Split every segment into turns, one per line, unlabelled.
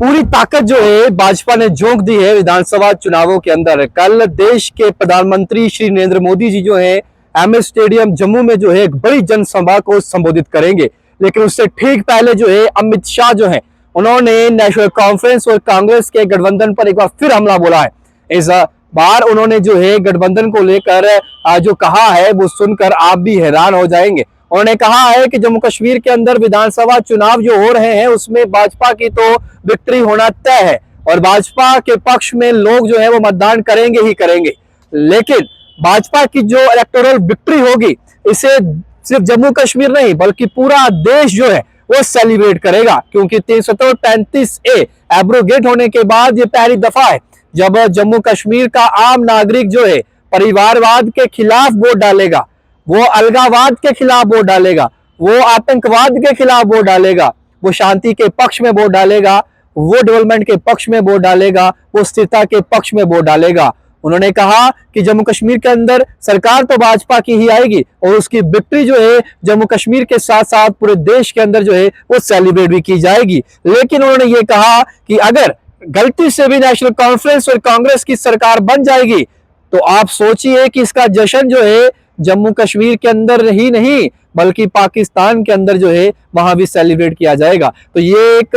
पूरी ताकत जो है भाजपा ने झोंक दी है विधानसभा चुनावों के अंदर। कल देश के प्रधानमंत्री श्री नरेंद्र मोदी जी जो है एमए स्टेडियम जम्मू में जो है एक बड़ी जनसभा को संबोधित करेंगे, लेकिन उससे ठीक पहले जो है अमित शाह जो है उन्होंने नेशनल कॉन्फ्रेंस और कांग्रेस के गठबंधन पर एक बार फिर हमला बोला है। इस बार उन्होंने जो है गठबंधन को लेकर जो कहा है वो सुनकर आप भी हैरान हो जाएंगे। उन्होंने कहा है कि जम्मू कश्मीर के अंदर विधानसभा चुनाव जो हो रहे हैं उसमें भाजपा की तो विक्ट्री होना तय है और भाजपा के पक्ष में लोग जो है वो मतदान करेंगे ही करेंगे, लेकिन भाजपा की जो इलेक्टोरल विक्ट्री होगी इसे सिर्फ जम्मू कश्मीर नहीं बल्कि पूरा देश जो है वो सेलिब्रेट करेगा, क्योंकि 335A एब्रोगेट होने के बाद ये पहली दफा है जब जम्मू कश्मीर का आम नागरिक जो है परिवारवाद के खिलाफ वोट डालेगा, वो अलगावाद के खिलाफ वोट डालेगा, वो आतंकवाद के खिलाफ वोट डालेगा, वो शांति के पक्ष में वोट डालेगा, वो डेवलपमेंट के पक्ष में वोट डालेगा, वो स्थिरता के पक्ष में वोट डालेगा। उन्होंने कहा कि जम्मू कश्मीर के अंदर सरकार तो भाजपा की ही आएगी और उसकी विक्ट्री जो है जम्मू कश्मीर के साथ साथ पूरे देश के अंदर जो है वो सेलिब्रेट भी की जाएगी। लेकिन उन्होंने ये कहा कि अगर गलती से भी नेशनल कॉन्फ्रेंस और कांग्रेस की सरकार बन जाएगी तो आप सोचिए कि इसका जश्न जो है जम्मू कश्मीर के अंदर ही नहीं बल्कि पाकिस्तान के अंदर जो है वहां भी सेलिब्रेट किया जाएगा। तो ये एक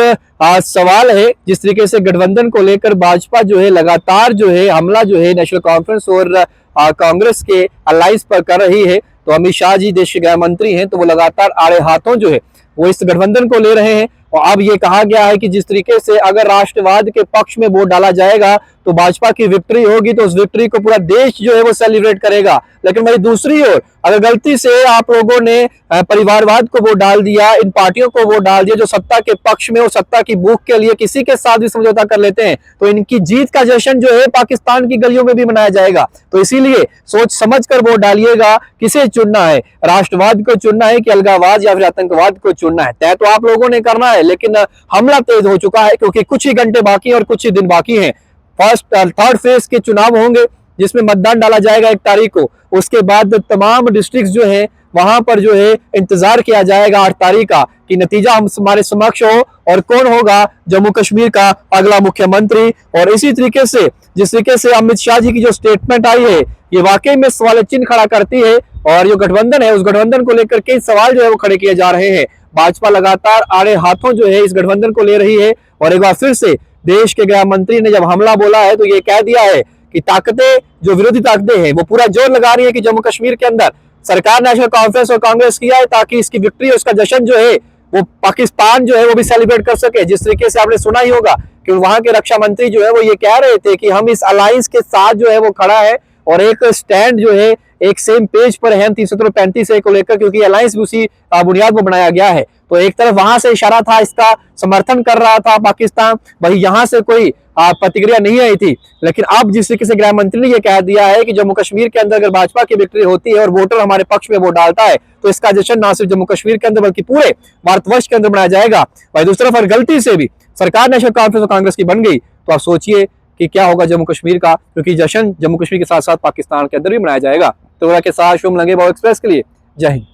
सवाल है जिस तरीके से गठबंधन को लेकर भाजपा जो है लगातार जो है हमला जो है नेशनल कॉन्फ्रेंस और कांग्रेस के अलायंस पर कर रही है। तो अमित शाह जी देश के गृह मंत्री हैं तो वो लगातार आड़े हाथों जो है वो इस गठबंधन को ले रहे हैं। और अब ये कहा गया है कि जिस तरीके से अगर राष्ट्रवाद के पक्ष में वोट डाला जाएगा तो भाजपा की विक्ट्री होगी तो उस विक्ट्री को पूरा देश जो है वो सेलिब्रेट करेगा। लेकिन वही दूसरी ओर अगर गलती से आप लोगों ने परिवारवाद को वोट डाल दिया, इन पार्टियों को वोट डाल दिया जो सत्ता के पक्ष में और सत्ता की भूख के लिए किसी के साथ भी समझौता कर लेते हैं, तो इनकी जीत का जश्न जो है पाकिस्तान की गलियों में भी मनाया जाएगा। तो इसीलिए सोच समझ कर वोट डालिएगा, किसे चुनना है, राष्ट्रवाद को चुनना है कि अलगावाद या फिर आतंकवाद को चुनना है। तय तो आप लोगों ने करना है, लेकिन हमला तेज हो चुका है क्योंकि कुछ ही घंटे बाकी हैं और कुछ ही दिन बाकी हैं। थर्ड फेज के चुनाव होंगे जिसमें मतदान डाला जाएगा 1 तारीख को। उसके बाद तमाम डिस्ट्रिक्ट जो है वहां पर जो है इंतजार किया जाएगा 8 तारीख का कि नतीजा हमारे समक्ष हो और कौन होगा जम्मू कश्मीर का अगला मुख्यमंत्री। और इसी तरीके से जिस तरीके से अमित शाह जी की जो स्टेटमेंट आई है ये वाकई में सवाल चिन्ह खड़ा करती है और जो गठबंधन है उस गठबंधन को लेकर कई सवाल जो है वो खड़े किए जा रहे हैं। भाजपा लगातार आड़े हाथों जो है इस गठबंधन को ले रही है और एक बार फिर से देश के गृह मंत्री ने जब हमला बोला है तो ये कह दिया है कि ताकतें जो विरोधी ताकतें हैं वो पूरा जोर लगा रही है कि जम्मू कश्मीर के अंदर सरकार नेशनल कॉन्फ्रेंस और कांग्रेस किया है ताकि इसकी विक्ट्री उसका जश्न जो है वो पाकिस्तान जो है वो भी सेलिब्रेट कर सके। जिस तरीके से आपने सुना ही होगा कि वहां के रक्षा मंत्री जो है वो ये कह रहे थे कि हम इस अलायंस के साथ जो है वो खड़ा है और एक स्टैंड जो है एक सेम पेज पर है 335A को लेकर, क्योंकि अलायंस भी उसी बुनियाद पर बनाया गया है। तो एक तरफ वहां से इशारा था, इसका समर्थन कर रहा था पाकिस्तान, वही यहां से कोई प्रतिक्रिया नहीं आई थी। लेकिन अब जिस तरीके से गृह मंत्री ने यह कह दिया है कि जम्मू कश्मीर के अंदर अगर भाजपा की विक्ट्री होती है और वोटर हमारे पक्ष में वोट डालता है तो इसका जश्न न सिर्फ जम्मू कश्मीर के अंदर बल्कि पूरे भारतवर्ष के अंदर मनाया जाएगा। वही दूसरी तरफ अगर गलती से भी सरकार नेशनल कॉन्फ्रेंस और कांग्रेस की बन गई तो आप सोचिए कि क्या होगा जम्मू कश्मीर का, क्योंकि जश्न जम्मू कश्मीर के साथ साथ पाकिस्तान के अंदर भी मनाया जाएगा। तो के साथ शुभ लंगे बाव एक्सप्रेस के लिए जय हिंद।